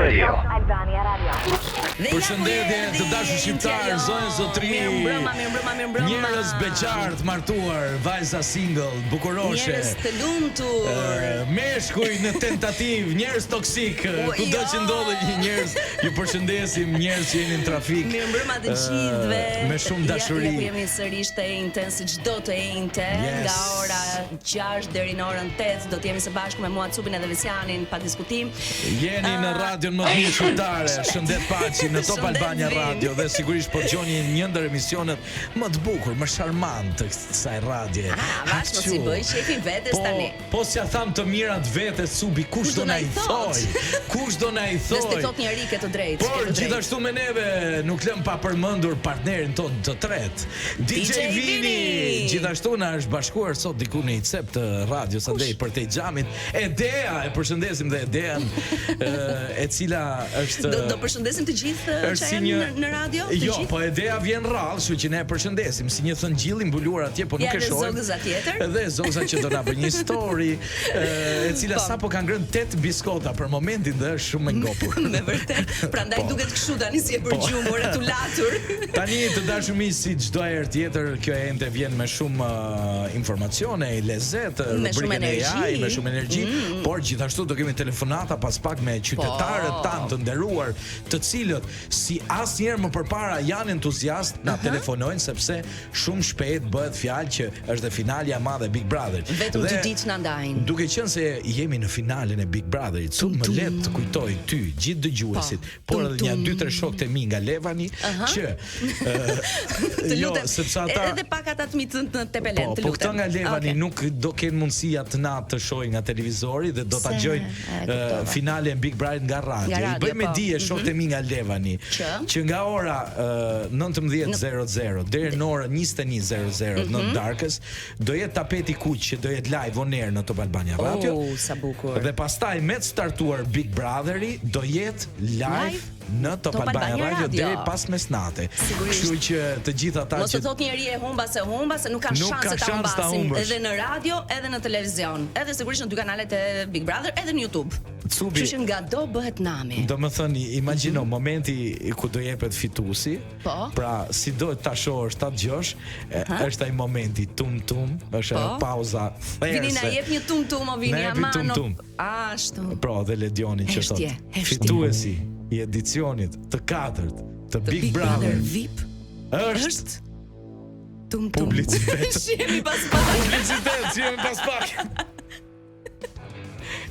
Radio. Albania Radio. Përshëndetje të dashur shqiptar, zonjë zotri. Mirëmbrëma. Njerëz beqart, martuar, vajza single, bukuroshe. Njerëz të lumtur. Meshkuj në tentativë, njerëz toksik, kudo që ndodhet një njerëz, ju përshëndesim, njerëz që jeni në trafik. Mirëmbrëma të gjithëve. Me shumë dashuri. Ja, jemi sërish të intense, çdo të enjte, nga ora 6 deri në orën 8 do të jemi së bashku me mua Cupin edhe Visianin pa diskutim. Jeni në radion më të mirë shqiptare. Shëndet Paçi në Top Albania Radio dhe sigurisht po dëgjoni një ndër emisionet më të bukur, më charmant të kësaj radioje. Vash mos i bëj shefi vetes tani. Po s'ja tham të mirat vetes Subi, kush do na i thoj? Kush do na i thoj? Nëse thot njëri ke të drejtë. Por gjithashtu me neve nuk lëm pa përmendur partnerin ton të tretë, DJ Vini. Gjithashtu na është bashkuar sot diku në Icep të radios andej për te xhamit. Edea, e përshëndesim dhe Edean, e cila është Do përshëndesim të gjithë që janë në radio? Jo, po Edea vjen rrallë, kështu që ne e përshëndesim si një thëngjill i mbuluar atje, po nuk e shohim. Ja, zogëza tjetër. Edhe zoza që do na bëjë një story, e cila sapo ka ngrënë 8 biskota për momentin dhe është shumë e ngopur. Me vërtet. Prandaj duket kështu tani si e përgjumur e tulatur. Tani të dashur miq, si çdo herë tjetër, kjo ende vjen me shumë informacione, lezet, rubrikën e AI, me shumë energji, por gjithashtu do kemi telefonata pas pak me qytetarët tanë të nderuar, të cilët si asnjëherë më përpara janë entuziast, na telefonojnë sepse shumë shpejt bëhet fjalë që është dhe finalja e madhe Big Brother. Vetëm 2 ditë na ndajnë. Duke qenë se jemi në finalen e Big Brotherit, më le të kujtoj ty, gjithë dëgjuesit, por edhe një 2-3 shokët e mi nga Levani, që jo, sepse ata edhe pak ata të mitë në Tepelen, të lutem. Po këta nga Levani nuk do kenë mundësia të natë të shohin nga televizori dhe do ta gjojnë finalen Big Brother nga radio. I bëjmë dije shokët e mi nga Levani që nga ora 19:00 deri në orën 21:00 në darkës do jetë tapeti kuq që do jetë live on air në Top Albania Radio. Sa bukur. Dhe pastaj me të startuar Big Brotheri do jetë live në Top Albania Radio deri pas mesnate. Kështu që të gjithë ata mos e thot njëri e humba se nuk kanë shanse ta humbasin edhe në radio edhe në televizion, edhe sigurisht në dy kanalet e Big Brother edhe në YouTube. Kështu që nga do bëhet nami. Do më thëni, imagjino momenti ku do jepet fituesi. Pra, si do ta shohësh, ta dëgjosh, është ai momenti tum, është pauza. Vini na jep një tum, o Vini Amano. Ashtu. Pra, dhe Ledioni që thotë. Fituesi i edicionit të 4 të Big Brother VIP është tum. Publicitet. Shihemi pas pak.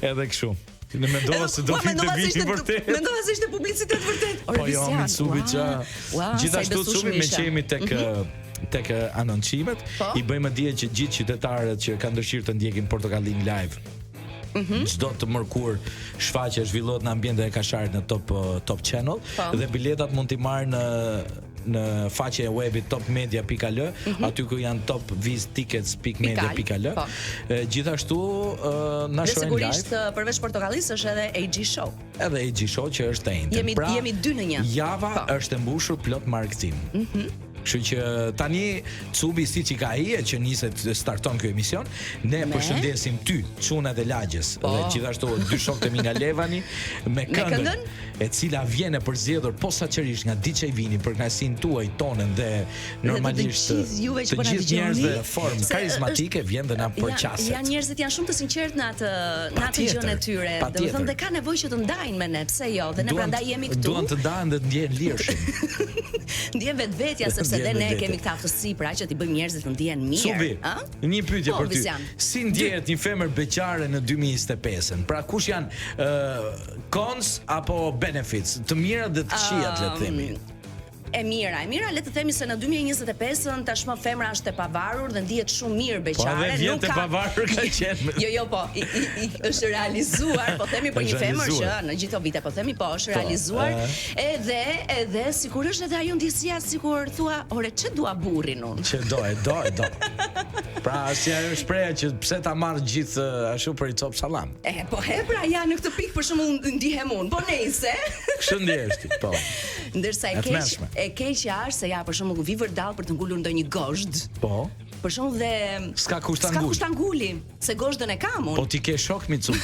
Edhe kështu. Në mendova se do vinte viti vërtet. Mendova se ishte publicitet vërtet. Po jo, Mitsubi ça. Gjithashtu Subi me që jemi tek anoncimet, i bëjmë dije që gjithë qytetarët që kanë dëshirë të ndjekin Portokallin live. Çdo të mërkur shfaqje zhvillohet në ambientin e Kasharit në Top Channel dhe biletat mund t'i marrë në faqen e webit topmedia.al, aty ku janë topviztickets.media.al. Gjithashtu na shohin live. Sigurisht përveç Portokallis është edhe AG Show. Edhe AG Show që është ende. Jemi 2 në 1. Java është e mbushur plot marketing. Kështu që tani Cubi siç i ka ai që niset starton ky emision, ne përshëndesim ty, çunat e lagjes dhe gjithashtu dy shokët e mi nga Levani me këngën e cila vjen e përzgjedhur posaçërisht nga DJ Vini për kënaqësinë tuaj tonën dhe normalisht të gjithë njerëzve në formë karizmatike vjen dhe na përqaset. Janë njerëzit janë shumë të sinqertë në atë gjën e tyre. Domethënë dhe kanë nevojë që të ndajnë me ne, pse jo? Dhe ne prandaj jemi këtu. Duan të ndahen dhe të ndjehen lirshëm. Ndjen vetvetja sepse dhe ne kemi këtë aftësi pra që t'i bëjmë njerëzit të ndihen mirë. Subi, një pyetje për ty. Si ndjehet një femër beqare në 2025-ën? Pra kush janë cons apo benefits? Të mirat dhe të këqijat, le të themi. E mira, le të themi se në 2025-ën tashmë femra është e pavarur dhe ndihet shumë mirë beqare, po edhe vjen të pavarur ka qenë. Jo, po, është realizuar, po themi për një femër që në gjithë vite po themi po është realizuar, edhe sikur është edhe ajo ndjesia sikur thua, ore ç'e dua burrin unë. Ç'e do. Pra, si ajo shpreha që pse ta marr gjithë ashtu për i cop sallam. Po pra ja në këtë pikë për shembull ndihem unë, po nejse. Kështu ndihesh ti, po. Ndërsa e keqja është se ja për shembull vi vërdall për të ngulur ndonjë gozhd. Po. Për shembull dhe s'ka kushtanguli, se goshdën e kam unë. Po ti ke shok Micu.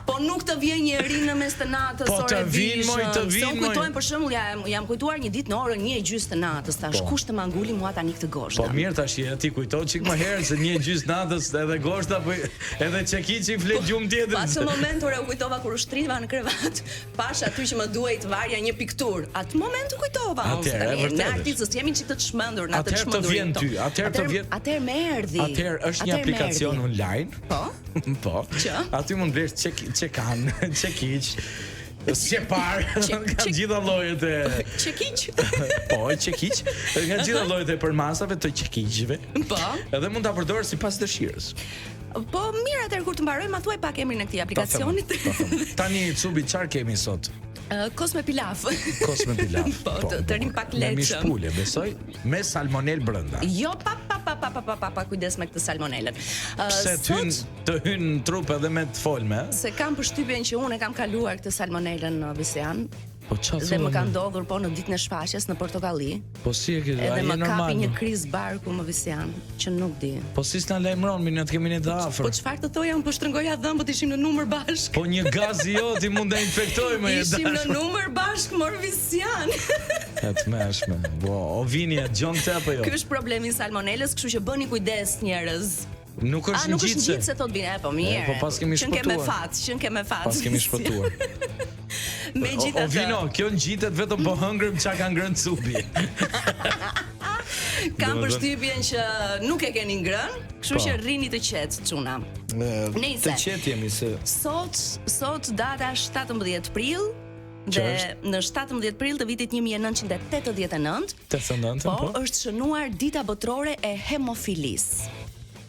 Po nuk të vjen njeri në mes të natës, po të vinë moj. Kujtojmë për shembull jam kujtuar një ditë në orën 1:30 të natës, tash kush të manguli mua tani këtë goshdë. Po mirë tash ti kujtoj çik më herë se 1:30 natës edhe goshta po edhe çekiçi flet gjumë tjetër. Pas të momentur u kujtova kur u shtriva në krevat, pash aty që më duhej të varja një pikturë. Atë moment u kujtova. Ne artistët jemi çik të çmendur në atë çmendur. Atëherë të vjen ty, atëherë më erdhi. Atëherë është një aplikacion online. Po. Po. Aty mund blesh çekan, çekiç. Sqepar, nga gjitha llojet e çekiç. Po, çekiç, nga gjitha llojet e përmasave të çekiçve. Po. Edhe mund ta përdor sipas dëshirës. Po mirë, atëherë kur të mbaroj ma thuaj pak emrin e këtij aplikacionit. Tani Cubi çfarë kemi sot? Kos me pilaf. Kos me pilaf. Po, të rim pak leçëm. Me mishpule, besoj, me salmonel brenda. Jo, pa, kujdes me këtë salmonelën. Pse të hyn në trup edhe me të folme? Se kam përshtypjen që unë e kam kaluar këtë salmonelën në Visian. Po çfarë? Dhe më ka ndodhur po në ditën e shfaqjes në Portokalli. Po si e ke? Edhe më kapi një kriz barku më Visian, që nuk di. Po si s'na lajmëron, ne të kemi ne të afër. Po çfarë të thoja, unë po shtrëngoja dhëmbët, ishim në numër bashk. Po një gazi joti mund ta infektoj më e dashur. Ishim në numër bashk mor Visian. Atë mëshme. Po, o vini atë gjon këtë apo jo? Ky është problemi i salmonelës, kështu që bëni kujdes njerëz. Nuk është ngjitse thot bine, po mirë. Po pas kemi shpëtuar. Qen ke me fat. Pas kemi shpëtuar. Megjithatë. O vino, kjo ngjitet vetëm po hëngrëm çka ka ngrënë Cubi. Kam përshtypjen që nuk e keni ngrënë, kështu që rrini të qetë çuna. Të qetë jemi se sot data 17 prill. Dhe në 17 prill të vitit 1989, po është shënuar dita botërore e hemofilisë.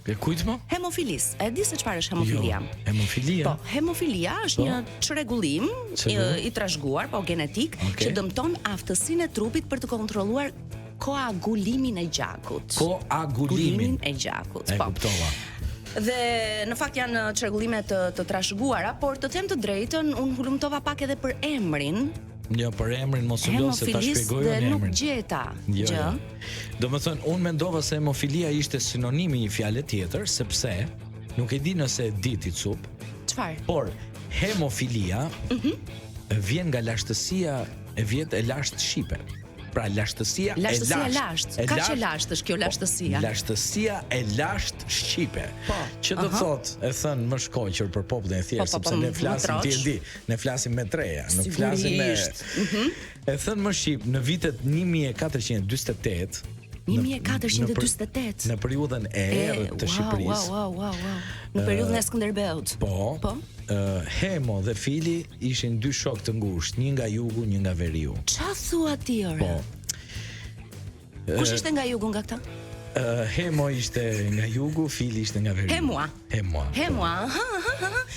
E kujt më? Hemofilis. E di se çfarë është hemofilia? Jo, hemofilia. Po, hemofilia është një çrregullim i trashëguar, po genetik, që dëmton aftësinë e trupit për të kontrolluar koagulimin e gjakut. Koagulimin e gjakut, po. E kuptova. Dhe në fakt janë çrregullime të trashëguara, por të them të drejtën, unë hulumtova pak edhe për emrin. Jo, për emrin mos u lë se ta shpjegoj unë emrin. Nuk gjeta gjë. Domethënë unë mendova se hemofilia ishte sinonimi i një fjale tjetër, sepse nuk e di nëse e di ti Cup. Çfarë? Por hemofilia vjen nga lashtësia e vjetë e lashtë shqipe. Pra lashtësia e lashtë. Ka që lashtë është kjo lashtësia? Lashtësia e lashtë shqipe. Po. Që do thot, e thënë më shkoqër për popullin e thjeshtë, sepse ne flasim ti e di, ne flasim me treja, nuk flasim me. E thënë më shqip në vitet 1448. 1448. Në periudhën e errët të Shqipërisë. Wow. Në periudhën e Skënderbeut. Po. Hemo dhe Fili ishin dy shok të ngushtë, një nga jugu, një nga veriu. Çfarë thua ti ore? Po. Kush ishte nga jugu nga këta? Hemo ishte nga jugu, Fili ishte nga veriu. Hemua.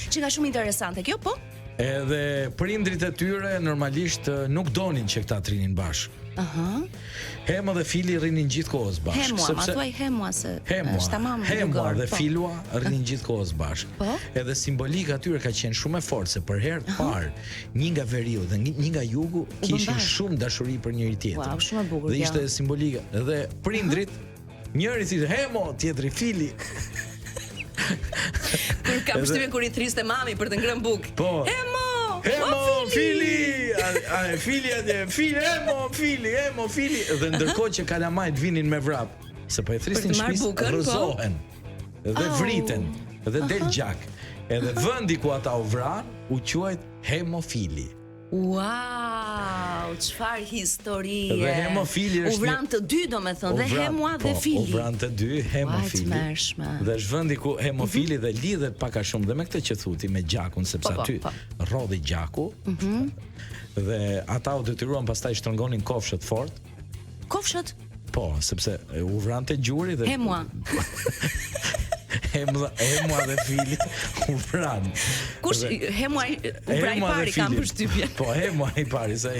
Që ka shumë interesante kjo, po? Edhe prindrit e tyre normalisht nuk donin që këta trinin bashkë. Hemo dhe Fili rrinin gjithkohës bashkë. Hemua, ma thuaj Hemua se është tamam bukur. Hemua dhe Filua rrinin gjithkohës bashkë. Edhe simbolika atyre ka qenë shumë e fortë se për herë të parë një nga veriu dhe një nga jugu kishin shumë dashuri për njëri tjetrin. Wow, shumë e bukur. Dhe ishte simbolika. Dhe prindrit, njëri thishte Hemo, tjetri Fili. Kur ka përshtypjen kur i thriste mami për të ngrënë bukë. Po. Hemo, Fili! Fili atje, Hemo, Fili. Dhe ndërkohë që kalamajt vinin me vrap, se po e thrisnin shtëpisë, rrëzohen. Dhe vriten, dhe del gjak. Edhe vendi ku ata u vran, u quajt Hemofili. Wow, çfarë historie. Dhe Hemofili është u vran të dy, domethënë, dhe Hemua dhe Fili. U vran të dy, Hemofili. Dhe është vendi ku Hemofili dhe lidhet pak a shumë dhe me këtë që thuti me gjakun, sepse aty rrodhi gjaku. Dhe ata u detyruan pastaj shtrëngonin kofshët fort. Kofshët? Po, sepse u vrante gjuri dhe Hemua. Hemua dhe Fili u vran. Kush Hemua u vra i pari kam përshtypjen. Po Hemua i pari se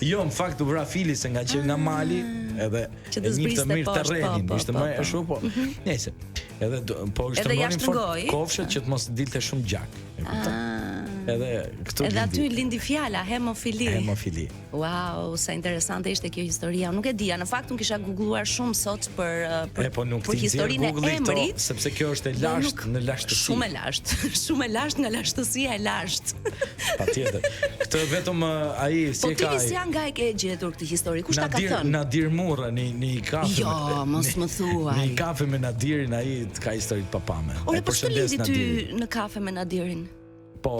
jo në fakt u vra Fili se nga që nga mali edhe një të mirë terrenin, ishte më e shumë po. Nëse edhe po shtrëngonin fort kofshët që të mos dilte shumë gjak. Edhe këtu edhe aty lindi fjala hemofili. Hemofili. Wow, sa interesante ishte kjo historia. Nuk e dija, në fakt unë kisha googluar shumë sot për historinë e emrit, sepse kjo është e lashtë në lashtësi. Shumë e lashtë. Shumë e lashtë nga lashtësia e lashtë. Patjetër. Këtë vetëm ai si e ka. Po ti janë nga e ke gjetur këtë histori? Kush ta ka thënë? Nadir Murra në kafe. Jo, mos më thuaj. Në kafe me Nadirin ai ka histori të papame. Ore, po ç'të lindi ty në kafe me Nadirin? Po,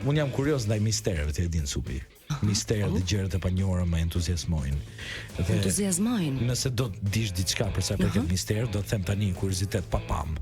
unë jam kurioz ndaj misterëve të Edin Supi. Misteret dhe gjërat e panjohura më entuziasmojnë. Entuziasmojnë. Nëse do të dish diçka për sa i përket misterit, do të them tani kuriozitet papam.